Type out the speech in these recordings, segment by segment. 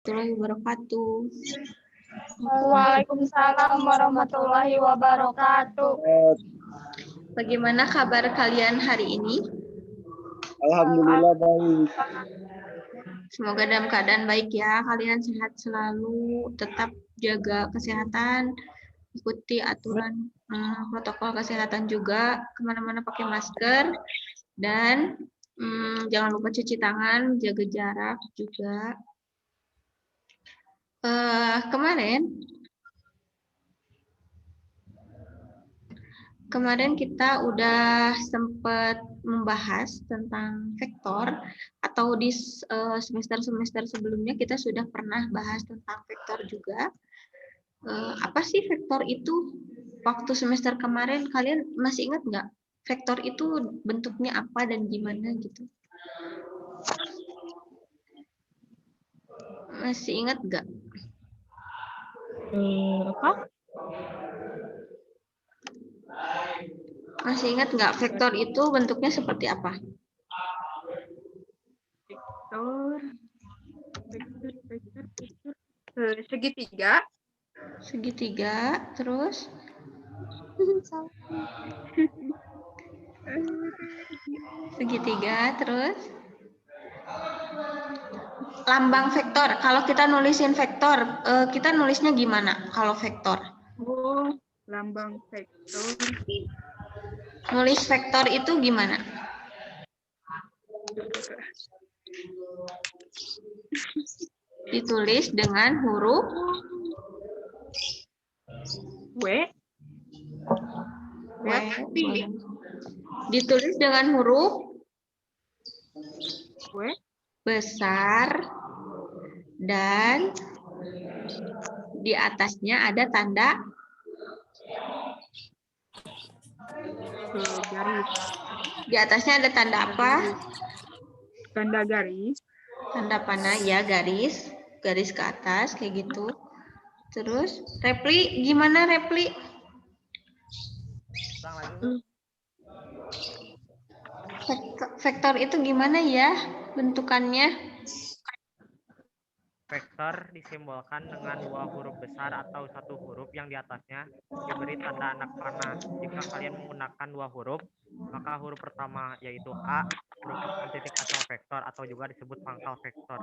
Warahmatullahi wabarakatuh. Waalaikumsalam warahmatullahi wabarakatuh. Bagaimana kabar kalian hari ini? Alhamdulillah baik. Semoga dalam keadaan baik ya. Kalian sehat selalu, tetap jaga kesehatan, ikuti aturan protokol kesehatan juga, kemana-mana pakai masker, dan jangan lupa cuci tangan, jaga jarak juga. Kemarin kita udah sempat membahas tentang vektor, atau di semester-semester sebelumnya kita sudah pernah bahas tentang vektor juga. Apa sih vektor itu? Waktu semester kemarin kalian masih ingat nggak? Vektor itu bentuknya apa dan gimana gitu? Masih ingat nggak? Apa? Masih ingat nggak vektor itu bentuknya seperti apa? Vektor. Segitiga. Segitiga, terus? Segitiga, terus? Lambang vektor. Kalau kita nulisin vektor, kita nulisnya gimana kalau vektor? Oh, lambang vektor. Nulis vektor itu gimana? Ditulis dengan huruf W. Ditulis dengan huruf W. besar dan di atasnya ada tanda Garis. Di atasnya ada tanda apa? Tanda garis. Tanda panah ya, garis ke atas kayak gitu. Terus repli gimana repli? Vektor itu gimana ya bentukannya? Vektor disimbolkan dengan dua huruf besar atau satu huruf yang di atasnya diberi tanda anak panah. Jika kalian menggunakan dua huruf, maka huruf pertama yaitu A merupakan titik asal vektor atau juga disebut pangkal vektor.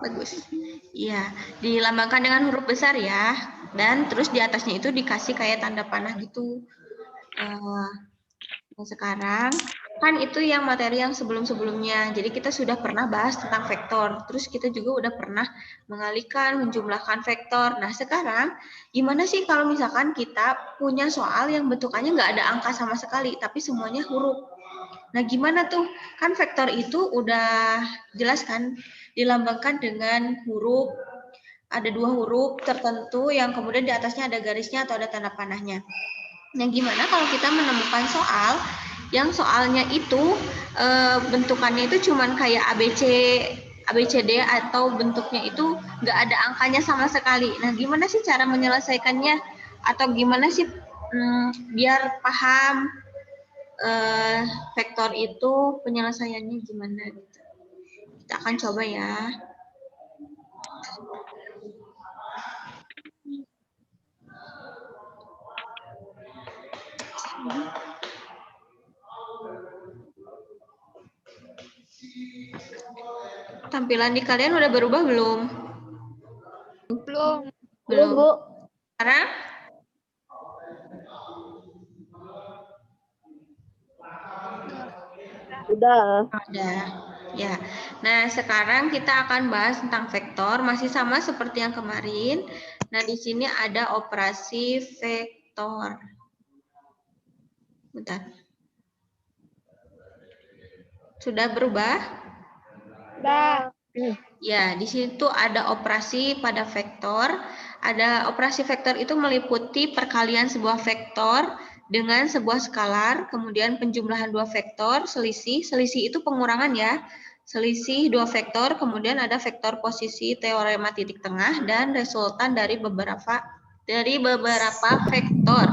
Bagus. Iya, dilambangkan dengan huruf besar ya. Dan terus di atasnya itu dikasih kayak tanda panah gitu. Sekarang kan itu yang materi yang sebelum-sebelumnya. Jadi kita sudah pernah bahas tentang vektor. Terus kita juga udah pernah mengalihkan, menjumlahkan vektor. Nah sekarang gimana sih kalau misalkan kita punya soal yang bentukannya nggak ada angka sama sekali, tapi semuanya huruf. Nah gimana tuh? Kan vektor itu udah jelas kan dilambangkan dengan huruf. Ada dua huruf tertentu yang kemudian di atasnya ada garisnya atau ada tanda panahnya. Nah, gimana kalau kita menemukan soal yang soalnya itu bentukannya itu cuman kayak ABCD atau bentuknya itu nggak ada angkanya sama sekali. Nah, gimana sih cara menyelesaikannya? Atau gimana sih biar paham vektor itu penyelesaiannya gimana gitu. Kita akan coba ya. Tampilan di kalian udah berubah belum? Belum, Bu. Sekarang? Udah. Ya. Nah, sekarang kita akan bahas tentang vektor, masih sama seperti yang kemarin. Nah, di sini ada operasi vektor. Bentar. Sudah berubah? Sudah. Ya, di situ ada operasi pada vektor. Ada operasi vektor itu meliputi perkalian sebuah vektor dengan sebuah skalar, kemudian penjumlahan dua vektor, selisih itu pengurangan ya. Selisih dua vektor, kemudian ada vektor posisi teorema titik tengah dan resultan dari beberapa vektor.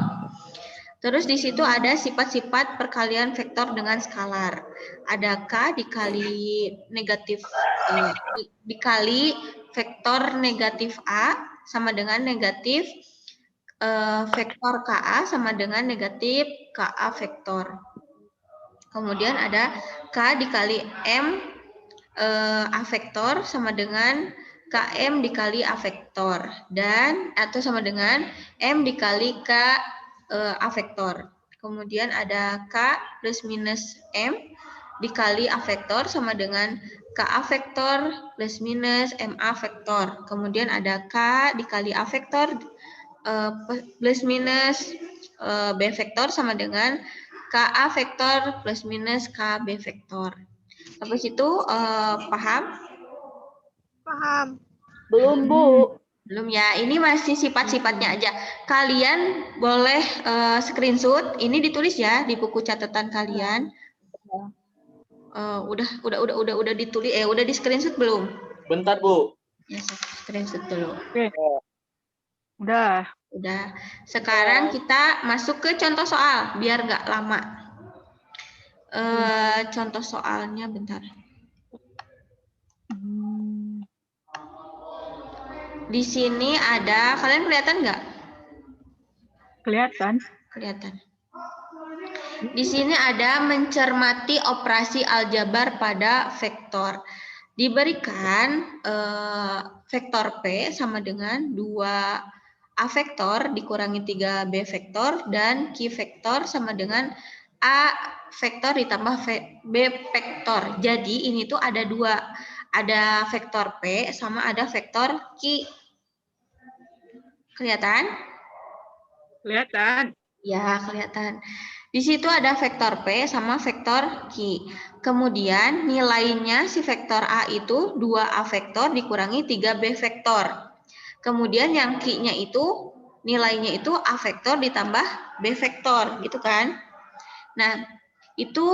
Terus di situ ada sifat-sifat perkalian vektor dengan skalar. Ada K dikali negatif dikali vektor negatif A sama dengan negatif vektor KA sama dengan negatif KA vektor. Kemudian ada K dikali M A vektor sama dengan KM dikali A vektor. Dan atau sama dengan M dikali K A vektor. Kemudian ada K plus minus M dikali A vektor sama dengan KA vektor plus minus MA vektor. Kemudian ada K dikali A vektor plus minus B vektor sama dengan KA vektor plus minus KB vektor. Sampai situ paham? Paham. Belum, Bu. Belum ya, ini masih sifat-sifatnya aja. Kalian boleh screenshot, ini ditulis ya di buku catatan kalian. Udah ditulis, udah di screenshot belum? Bentar, Bu. Ya, screenshot dulu. Oke. Udah. Udah. Sekarang kita masuk ke contoh soal, biar nggak lama. Contoh soalnya bentar. Di sini ada, kalian kelihatan nggak? Kelihatan. Kelihatan. Di sini ada mencermati operasi aljabar pada vektor. Diberikan vektor P sama dengan 2A vektor dikurangi 3B vektor dan Q vektor sama dengan A vektor ditambah B vektor. Jadi ini tuh ada dua. Ada vektor P sama ada vektor Q. Kelihatan? Kelihatan. Ya, kelihatan. Di situ ada vektor P sama vektor Q. Kemudian nilainya si vektor A itu 2A vektor dikurangi 3B vektor. Kemudian yang Q-nya itu nilainya itu A vektor ditambah B vektor, gitu kan? Nah, itu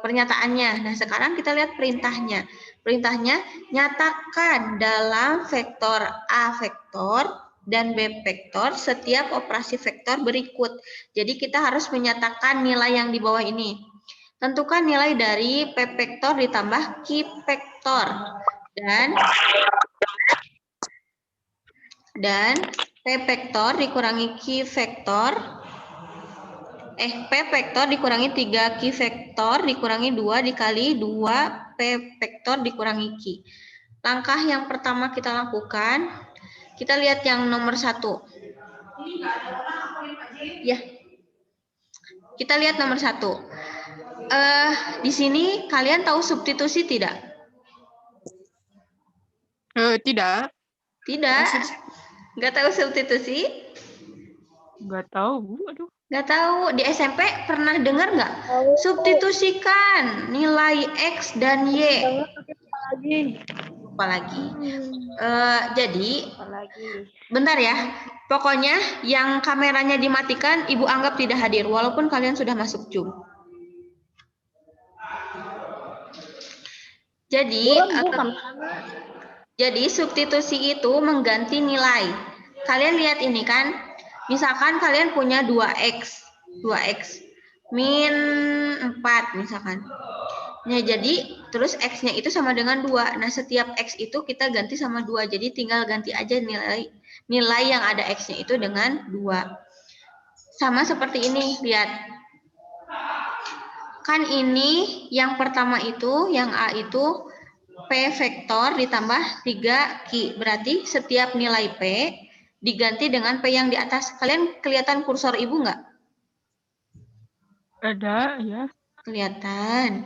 pernyataannya. Nah, sekarang kita lihat perintahnya. Perintahnya nyatakan dalam vektor A vektor dan B vektor setiap operasi vektor berikut. Jadi kita harus menyatakan nilai yang di bawah ini. Tentukan nilai dari P vektor ditambah Q vektor. Dan P vektor dikurangi Q vektor. P vektor dikurangi 3 Q vektor dikurangi 2 dikali 2 P vektor dikurangi Q. Langkah yang pertama kita lakukan, kita lihat yang nomor 1. Ya, kita lihat nomor 1. Di sini kalian tahu substitusi tidak? Tidak. Tidak. Nggak tahu substitusi? Nggak tahu, Bu. Aduh. Nggak tahu, di SMP pernah dengar nggak? Substitusikan nilai X dan Y. Lupa lagi. Jadi, bentar ya. Pokoknya yang kameranya dimatikan, Ibu anggap tidak hadir, walaupun kalian sudah masuk Zoom. Jadi substitusi itu mengganti nilai. Kalian lihat ini kan? Misalkan kalian punya 2x min 4 misalkan. Nah, jadi terus x-nya itu sama dengan 2. Nah, setiap x itu kita ganti sama 2. Jadi tinggal ganti aja nilai yang ada x-nya itu dengan 2. Sama seperti ini, lihat. Kan ini yang pertama itu, yang A itu P vektor ditambah 3Q. Berarti setiap nilai P diganti dengan P yang di atas. Kalian kelihatan kursor Ibu nggak? Ada, ya. Kelihatan.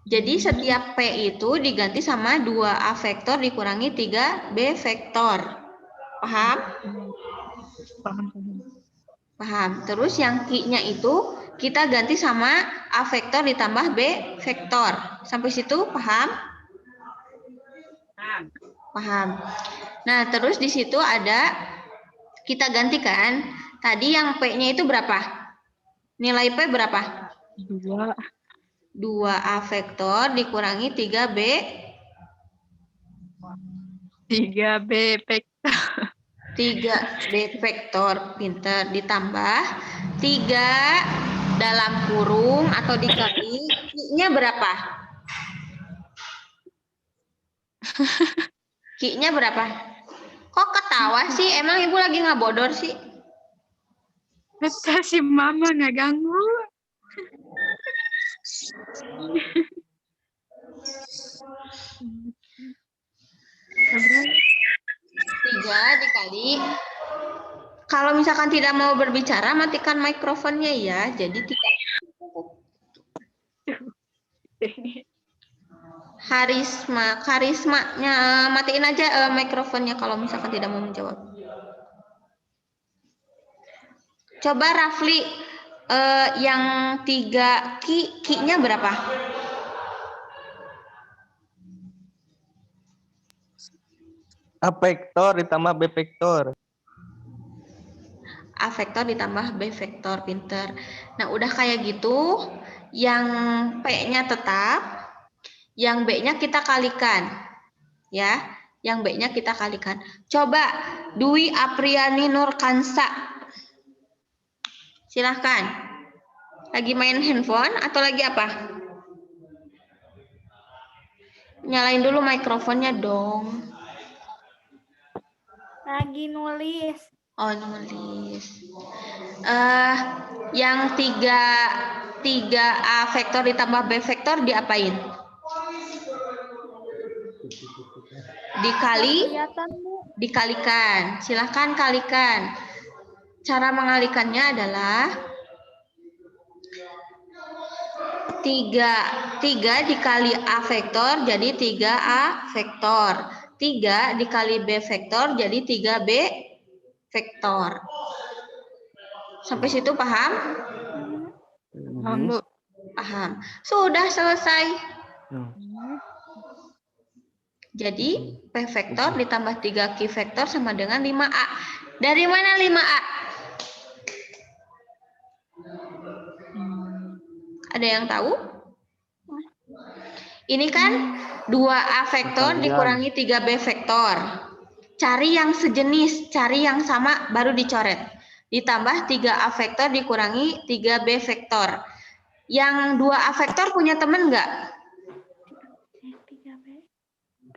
Jadi setiap P itu diganti sama 2A vektor dikurangi 3B vektor. Paham? Paham. Paham. Terus yang Q-nya itu kita ganti sama A vektor ditambah B vektor. Sampai situ paham? Paham. Nah, terus di situ ada kita gantikan. Tadi yang P-nya itu berapa? Nilai P berapa? 2A vektor dikurangi 3B. 3B vektor. 3B vektor pinter ditambah 3 dalam kurung atau dikali Q-nya berapa? Q-nya berapa? Kok ketawa sih? Emang ibu lagi ngabodor sih? Betul si mama nggak ganggu. Tiga dikali. Kalau misalkan tidak mau berbicara, matikan mikrofonnya ya. Jadi tidak. Karismanya matiin aja mikrofonnya kalau misalkan tidak mau menjawab. Coba Rafli yang 3 Q-nya berapa? A vektor ditambah B vektor. A vektor ditambah B vektor, pinter. Nah, udah kayak gitu, yang P-nya tetap, yang B-nya kita kalikan. Ya, yang B-nya kita kalikan. Coba Dwi Apriani Nurkansa. Silahkan. Lagi main handphone atau lagi apa? Nyalain dulu mikrofonnya dong. Lagi nulis. Oh, nulis. Yang 3A vektor ditambah B vektor diapain? Kelihatan, Bu. Dikalikan. Silahkan kalikan. Cara mengalikannya adalah 3 dikali A vektor jadi 3A vektor. 3 dikali B vektor jadi 3B vektor. Sampai situ paham? Paham, Bu. Paham. Sudah selesai. Jadi P vektor ditambah 3Q vektor sama dengan 5A. Dari mana 5A? Ada yang tahu? Ini kan 2A vektor dikurangi 3B vektor. Cari yang sejenis, cari yang sama baru dicoret. Ditambah 3A vektor dikurangi 3B vektor. Yang 2A vektor punya teman nggak?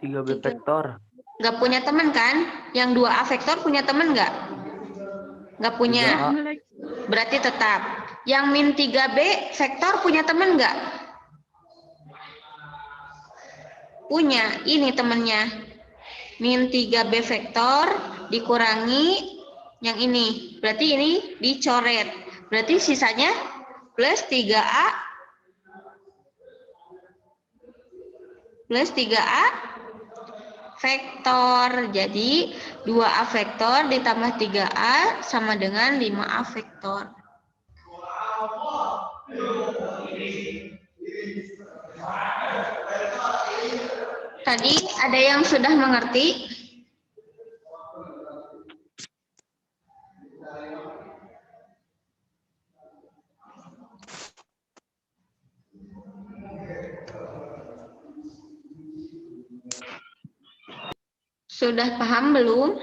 3B vektor. Nggak punya teman kan? Yang 2A vektor punya teman nggak? Nggak punya. Berarti tetap. Yang min 3B vektor punya teman nggak? Punya. Ini temennya. Min 3B vektor dikurangi yang ini. Berarti ini dicoret. Berarti sisanya plus 3A plus 3A vektor. Jadi 2A vektor ditambah 3A sama dengan 5A vektor. Tadi ada yang sudah mengerti? Sudah paham belum?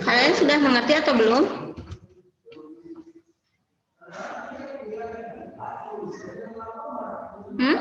Kalian sudah mengerti atau belum? Hmm?